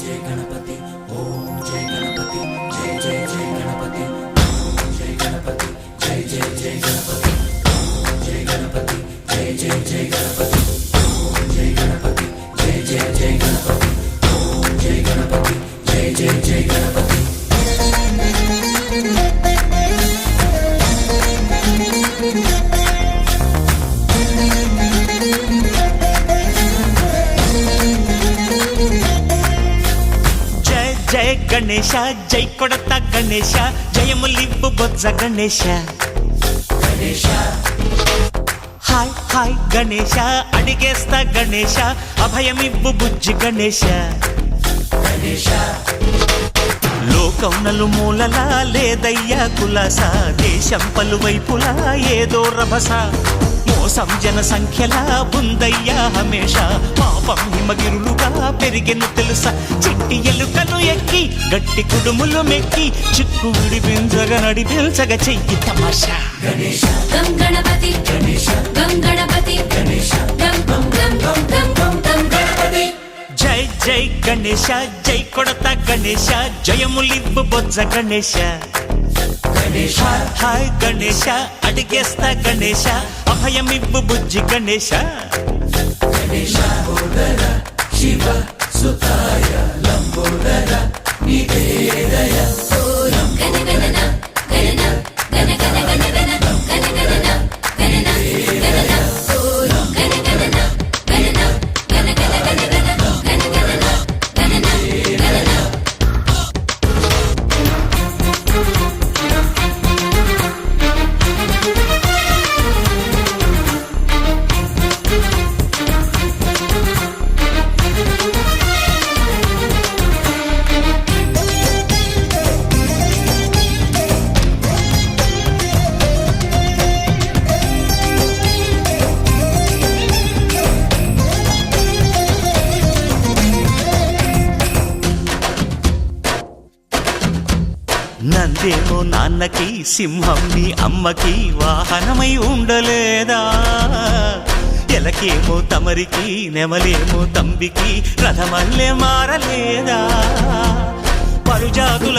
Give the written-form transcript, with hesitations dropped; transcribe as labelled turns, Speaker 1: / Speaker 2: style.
Speaker 1: जय गणपति ओम जय गणपति जय जय जय गणपति ओम जय गणपति जय जय जय गणपति ओम जय गणपति जय जय जय गणपति ओम जय गणपति जय जय जय गणपति ओम जय गणपति जय जय जय गणपति।
Speaker 2: जय गणेश जय कोडता गणेश जयमुलिब्बु बोज्ज गणेश
Speaker 1: गणेश
Speaker 2: हाय हाय गणेश अडिगेस्ता गणेश अभयमिब्बु बुज्जि गणेश
Speaker 1: गणेश
Speaker 2: లోకం నలుమూలలా లేదయ్యా కులాస దేశం పలువైపులా ఏదో రభస మోసం జన సంఖ్యలా ఉందయ్యా హమేష పాపం హిమగిరులుగా పెరిగెను తెలుసా చిట్టి ఎలుకను ఎక్కి గట్టి కుడుములు మెక్కి చిక్కు విడిపించగా నడిపించగా చెయ్యి తమాషా
Speaker 1: गणेश
Speaker 3: गं गणपति
Speaker 1: गणेश
Speaker 3: गं गणपति
Speaker 1: गणेश
Speaker 3: गं गं गं गं गं गं
Speaker 1: गणपति
Speaker 2: జై జై గణేశ జై కొడత గణేశ జయములిబ్బు బొజ్జ గణేశ
Speaker 1: गणेश
Speaker 2: హాయ్ గణేశ అడిగేస్తా గణేశ అభయమిబ్బు బుజ్జి గణేశ
Speaker 1: गणेश बोदर शिव सुताय लंबोदर निवेदय
Speaker 3: गण गणना गणना गण गण गण गण गण गणना गणना गणना गण गणना गणना गण गण गण गण गण गणना गणना गणना।
Speaker 2: నందేమో నాన్నకి సింహం నీ అమ్మకి వాహనమై ఉండలేదా ఎలకేమో తమరికి నెమలేమో తంబికి రథమల్లే మారలేదా పరుజాతుల